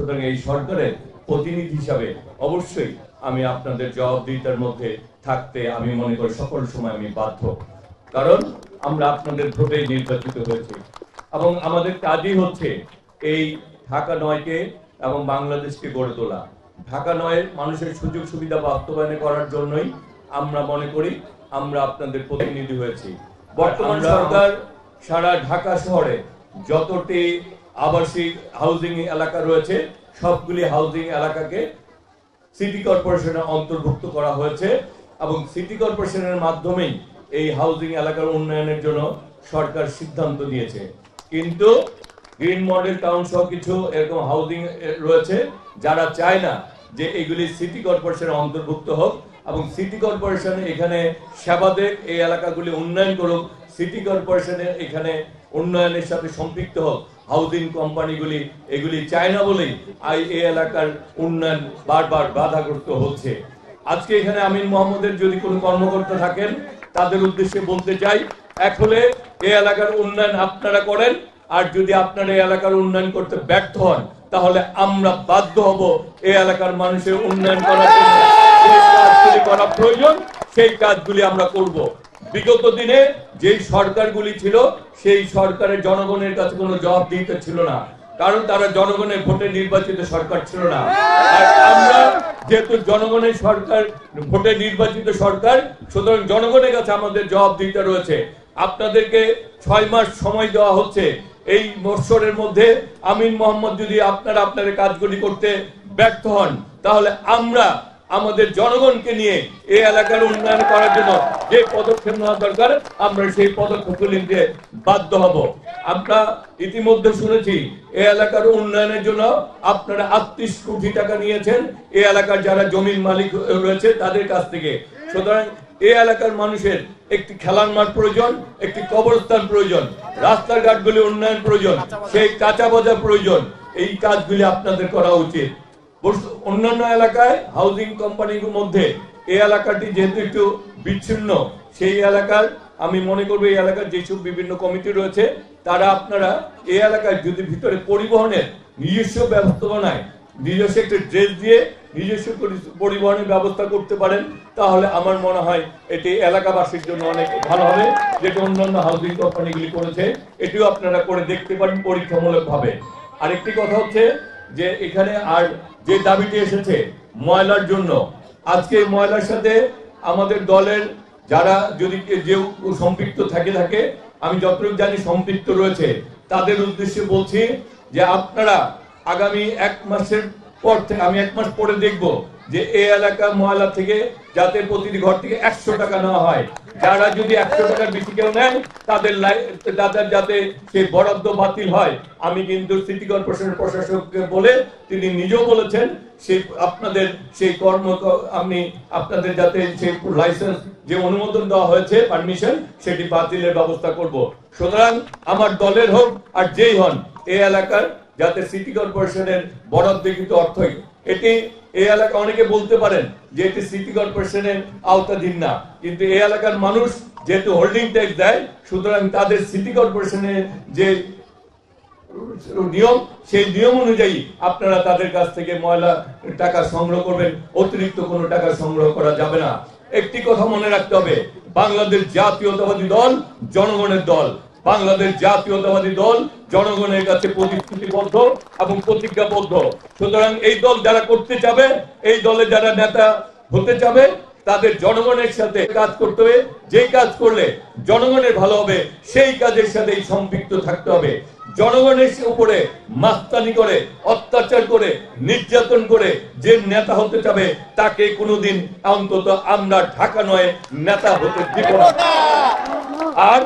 সুতরাং এই সরকারের প্রতিনিধি হিসাবে অবশ্যই আমি আপনাদের জবাবদিহিতার মধ্যে থাকতে আমি মনে করি সকল সময় আমি বাধ্য, কারণ আমরা আপনাদের ভোটেই নির্বাচিত হয়েছি এবং আমাদের কাজই হচ্ছে এই ঢাকা ৯কে এবং বাংলাদেশকে গড়ে তোলা। ঢাকা ৯ মানুষের সুযোগ সুবিধা বাস্তবায়ন করার জন্যই আমরা মনে করি আমরা আপনাদের প্রতিনিধি হয়েছি। বর্তমান সরকার সারা ঢাকা শহরে যতটি আবাসিক হাউজিং এলাকা রয়েছে সবগুলি হাউজিং এলাকাকে সিটি কর্পোরেশনের অন্তর্ভুক্ত করা হয়েছে এবং সিটি কর্পোরেশনের মাধ্যমেই এই হাউজিং এলাকার উন্নয়নের জন্য সরকার সিদ্ধান্ত নিয়েছে। কিন্তু গ্রিন মডেল টাউন সহ কিছু এরকম হাউজিং রয়েছে যারা চায় না যে এগুলি সিটি কর্পোরেশনের অন্তর্ভুক্ত হোক এবং সিটি কর্পোরেশন এখানে সেবা দেখ, এই এলাকাগুলি উন্নয়ন করুক, সিটি কর্পোরেশনের এখানে উন্নয়নের সাথে সম্পৃক্ত হোক। হাউজিং কোম্পানিগুলি এগুলি চায় না বলেই এই এলাকার উন্নয়ন বারবার বাধাগ্রস্ত হচ্ছে। আজকে এখানে আমিন মোহাম্মদের যদি কোনো কর্মকর্তা থাকেন তাদের উদ্দেশ্যে বলতে চাই, এক হলে এই এলাকার উন্নয়ন আপনারা করেন, আর যদি আপনারা এই এলাকার উন্নয়ন করতে ব্যর্থ হন তাহলে আমরা বাধ্য হব এই এলাকার মানুষের উন্নয়ন করার জন্য যে কাজগুলি করা প্রয়োজন সেই কাজগুলি আমরা করব। বিগত দিনে যেই সরকারগুলি ছিল সেই সরকারের জনগণের কাছে কোনো জবাবদিহিতা ছিল না, কারণ তারা জনগণের ভোটে নির্বাচিত সরকার ছিল না। আর আমরা যেহেতু জনগণের সরকার, ভোটে নির্বাচিত সরকার, সুতরাং জনগণের কাছে আমাদের জবাবদিহিতা রয়েছে। আপনাদেরকে 6 মাস সময় দেওয়া হচ্ছে। এই বছরের মধ্যে আমিন মোহাম্মদ যদি আপনারা আপনাদের কাজগুলি করতে ব্যর্থ হন তাহলে আমরা আমাদের জনগণকে নিয়ে এই এলাকার উন্নয়ন করার জন্য যে পদক্ষেপ নেওয়া দরকার আমরা সেই পদক্ষেপগুলি নিতে বাধ্য হব। আমরা ইতিমধ্যে শুনেছি এই এলাকার উন্নয়নের জন্য আপনারা 38 কোটি টাকা নিয়েছেন এই এলাকার যারা জমির মালিক রয়েছে তাদের কাছ থেকে। সুতরাং এই এলাকার মানুষের একটি খেলার মাঠ প্রয়োজন, একটি কবরস্থান প্রয়োজন, রাস্তাঘাটগুলি উন্নয়ন প্রয়োজন, সেই কাঁচা বাজার প্রয়োজন। এই কাজগুলি আপনাদের করা উচিত। অন্যান্য এলাকায় হাউজিং কোম্পানিগুলোর মধ্যে এই এলাকাটি যেহেতু একটু বিচ্ছিন্ন, সেই এলাকার আমি মনে করবো এই এলাকার যেসব বিভিন্ন কমিটি রয়েছে তারা আপনারা এই এলাকায় যদি ভিতরে পরিবহনের নিজস্ব ব্যবস্থাপনায় নিজস্ব একটা ড্রেস দিয়ে নিজস্ব পরিবহনের ব্যবস্থা করতে পারেন তাহলে আমার মনে হয় এটি এলাকাবাসীর জন্য অনেক ভালো হবে, যেটা অন্যান্য হাউজিং কোম্পানিগুলি করেছে। এটিও আপনারা করে দেখতে পারেন পরীক্ষামূলক ভাবে। আরেকটি কথা হচ্ছে যে এখানে আর যে দাবিটি এসেছে ময়লার জন্য, আজকে ময়লার সাথে আমাদের দলের যারা যদি কেউ সম্পৃক্ত থাকে আমি যতটুকু জানি সম্পৃক্ত রয়েছে, তাদের উদ্দেশ্যে বলছি যে আপনারা আগামী 1 মাসের পর থেকে, আমি 1 মাস পরে দেখব যে এই এলাকা ময়লা থেকে যাতে প্রতিটি ঘর থেকে 100 টাকা নেওয়া হয়। যারা যদি 100 টাকার বেশি কেউ নেন তাদের যাতে সেই বরাদ্দ বাতিল হয়। আমি কিন্তু সিটি কর্পোরেশনের প্রশাসককে বলে, তিনি নিজেও বলেছেন সেই আপনাদের সেই আমি আপনাদের যাতে সেই লাইসেন্স যে অনুমোদন দেওয়া হয়েছে পারমিশন সেটি বাতিলের ব্যবস্থা করব। সুতরাং আমার দলের হোক আর যেই হন এই এলাকার যাতে সিটি কর্পোরেশনের বরাদ্দকৃত অর্থই, এটি এই এলাকা অনেকে বলতে পারেন যে এটি সিটি কর্পোরেশনের আওতাধীন না, কিন্তু এই এলাকার মানুষ যেহেতু হোল্ডিং ট্যাক্স দেয় সুতরাং তাদের সিটি কর্পোরেশনের যে নিয়ম সেই নিয়ম অনুযায়ী আপনারা তাদের কাছ থেকে ময়লা টাকা সংগ্রহ করবেন, অতিরিক্ত কোনো টাকা সংগ্রহ করা যাবে না। একটি কথা মনে রাখতে হবে, বাংলাদেশ জাতীয়তাবাদী দল জনগণের দল। বাংলাদেশ জাতীয়তাবাদী দল জনগণের কাছে প্রতিশ্রুতিবদ্ধ এবং প্রতিজ্ঞাবদ্ধ। সুতরাং এই দল যারা করতে চাবে, এই দলে যারা নেতা হতে চাবে তাদের জনগণের সাথে কাজ করতে হবে। যে কাজ করলে জনগণের ভালো হবে সেই কাজের সাথে সম্পৃক্ত থাকতে হবে। জনগণের উপরে মাস্তানি করে, অত্যাচার করে, নির্যাতন করে যে নেতা হতে চাবে তাকে কোনোদিন অন্তত আমরা ঢাকা ৯ নেতা হতে দিব না। আর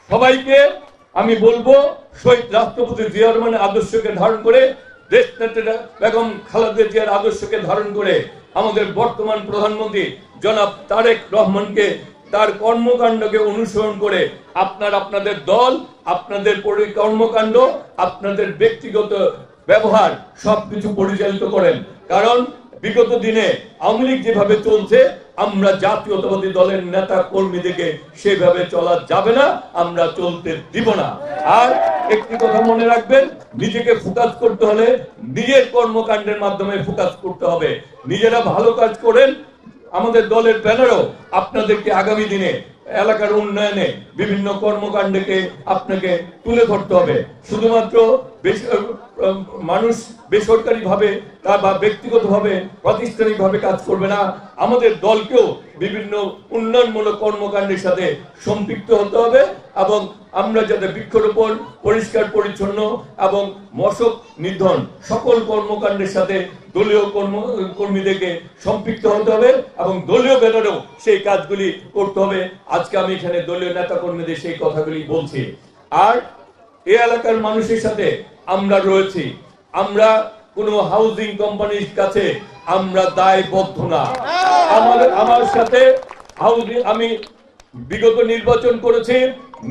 সবাইকে আমি বলবো শহীদ রাষ্ট্রপতি জিয়া রহমানের আদর্শকে ধারণ করে, দেশনেত্রী বেগম খালেদা জিয়ার আদর্শকে ধারণ করে আমাদের বর্তমান প্রধানমন্ত্রী জনাব তারেক রহমানকে তার কর্মকাণ্ডকে অনুসরণ করে আপনার আপনাদের দল, আপনাদের কর্মকাণ্ড, আপনাদের ব্যক্তিগত ব্যবহার সবকিছু পরিচালিত করেন। কারণ বিগত দিনে আওয়ামী লীগ যেভাবে চলছে আমরা জাতীয়তাবাদী দলের নেতা কর্মীদেরকে সেভাবে চলা যাবে না, আমরা চলতে দিব না। আর একটি কথা মনে রাখবেন, নিজেকে ফোকাস করতে হলে নিজের কর্মকাণ্ডের মাধ্যমে ফোকাস করতে হবে। নিজেরা ভালো কাজ করেন, আমাদের দলের ব্যানারও আপনাদেরকে আগামী দিনে এলাকার উন্নয়নে বিভিন্ন কর্মকাণ্ডকে আপনাকে তুলে ধরতে হবে। শুধুমাত্র মানুষ বেসরকারি ভাবে বা ব্যক্তিগত ভাবে প্রাতিষ্ঠানিক ভাবে কাজ করবে না, আমাদের দলকেও বিভিন্ন উন্নয়নমূলক কর্মকাণ্ডের সাথে সম্পৃক্ত হতে হবে এবং আমরা যাতে বৃক্ষরোপণ, পরিষ্কার পরিচ্ছন্ন এবং মশক নিধন সকল কর্মকাণ্ডের সাথে দলীয় কর্মীদেরকে সম্পৃক্ত হতে হবে এবং দলীয় ব্যানারেও সেই কাজগুলি করতে হবে। আজকে আমি এখানে দলীয় নেতা কর্মীদের সেই কথাগুলি বলছি। আর এই এলাকার মানুষের সাথে আমরা রয়েছি, আমরা কোনো হাউজিং কোম্পানির কাছে আমরা দায়বদ্ধ না। আমার সাথে আমি বিগত নির্বাচন করেছি,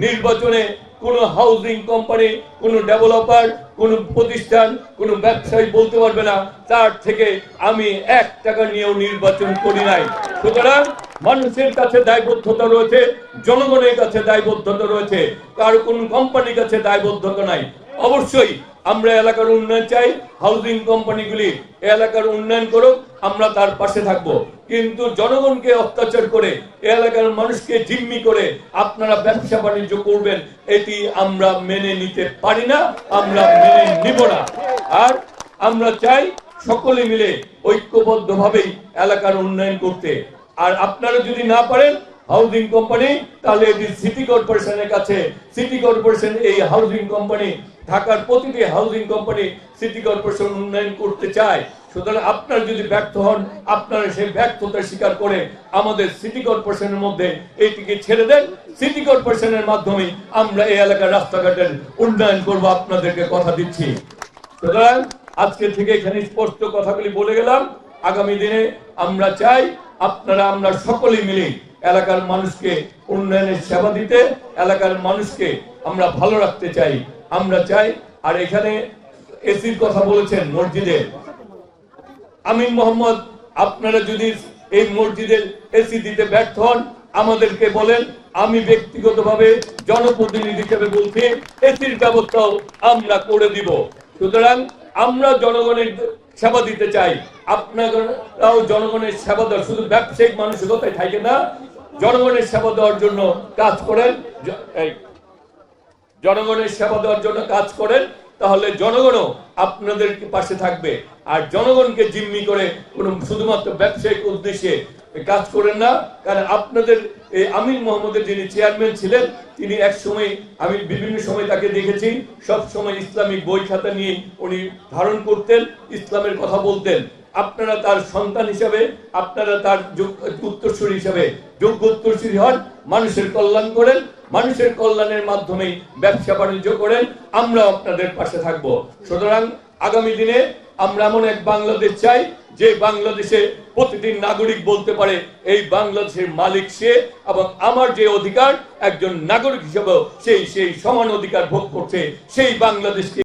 নির্বাচনে কোন হাউজিং কোম্পানি, কোন ডেভেলপার, কোন প্রতিষ্ঠান, কোন ব্যবসায়ী বলতে পারবে না তার থেকে আমি 1 টাকা নিয়েও নির্বাচন করি নাই। সুতরাং মানুষের কাছে দায়বদ্ধতা রয়েছে, জনগণের কাছে দায়বদ্ধতা রয়েছে, কার কোন কোম্পানির কাছে দায়বদ্ধতা নাই। অবশ্যই আমরা এলাকার উন্নয়ন চাই, হাউজিং কোম্পানিগুলি এলাকার উন্নয়ন করুক, আমরা তার পাশে থাকব। কিন্তু জনগণকে অত্যাচার করে, এলাকার মানুষকে জিম্মি করে আপনারা ব্যবসা বাণিজ্য করবেন, এটি আমরা মেনে নিতে পারি না, আমরা মেনে নিব না। আর আমরা চাই সকলে মিলে ঐক্যবদ্ধভাবেই এলাকার উন্নয়ন করতে। আর আপনারা যদি না পারেন হাউজিং কোম্পানি, তাহলে এটি সিটি কর্পোরেশনের কাছে, সিটি কর্পোরেশন এই হাউজিং কোম্পানি, ঢাকার প্রতিটি হাউজিং কোম্পানি সিটি কর্পোরেশন উন্নয়ন করতে চায়। সুতরাং আপনারা যদি ব্যর্থ হন, আপনারা সেই ব্যর্থতা স্বীকার করে আমাদের সিটি কর্পোরেশনের মধ্যে এইটিকে ছেড়ে দেন। সিটি কর্পোরেশনের মাধ্যমে আমরা এই এলাকার রাস্তাঘাটের উন্নয়ন করব, আপনাদেরকে কথা দিচ্ছি। সুতরাং আজকে থেকে এখানে স্পষ্ট কথাগুলি বলে গেলাম। আগামী দিনে আমরা চাই আমরা সকলে মিলে এলাকার মানুষকে উন্নয়নের সেবা দিতে, এলাকার মানুষকে আমরা ভালো রাখতে চাই, আমরা চাই। আর এখানে এসির কথা বলেছেন মসজিদে, আমিন মোহাম্মদ, আপনারা যদি এই মসজিদের এসি দিতে ব্যর্থ হন আমাদেরকে বলেন, আমি ব্যক্তিগতভাবে জনপ্রতিনিধি হিসেবে বলছি এসির ব্যবস্থাও আমরা করে দিব। সুতরাং আমরা জনগণের সেবা দিতে চাই, আপনারাও জনগণের সেবা দেওয়া, শুধু ব্যবসায়িক মানসিকতায় থাকে না, জনগণের সেবা দেওয়ার জন্য কাজ করেন, জনগণের সেবা দেওয়ার জন্য কাজ করেন, তাহলে জনগণও আপনাদের পাশে থাকবে। আর জনগণকে জিম্মি করে কোন শুধুমাত্র ব্যবসায়িক উদ্দেশ্যে কাজ করেন না। কারণ আপনাদের এই আমিন মোহাম্মদের যিনি চেয়ারম্যান ছিলেন, তিনি এক সময়, আমি বিভিন্ন সময় তাকে দেখেছি, সব সময় ইসলামিক বই খাতা নিয়ে উনি ধারণ করতেন, ইসলামের কথা বলতেন। আপনারা তার সন্তান হিসাবে, আপনারা তার উত্তরসূরি হিসাবে যোগ্য উত্তরসূরি হন, মানুষের কল্যাণ করেন, মানুষের কল্যাণের মাধ্যমে ব্যবসা বাণিজ্য করেন, আমরা আপনাদের পাশে থাকব। সুতরাং আগামী দিনে আমরা এমন এক বাংলাদেশ চাই যে বাংলাদেশে প্রতিটি নাগরিক বলতে পারে এই বাংলাদেশের মালিক সে, এবং আমার যে অধিকার একজন নাগরিক হিসেবে সেই সমান অধিকার ভোগ করছে, সেই বাংলাদেশকে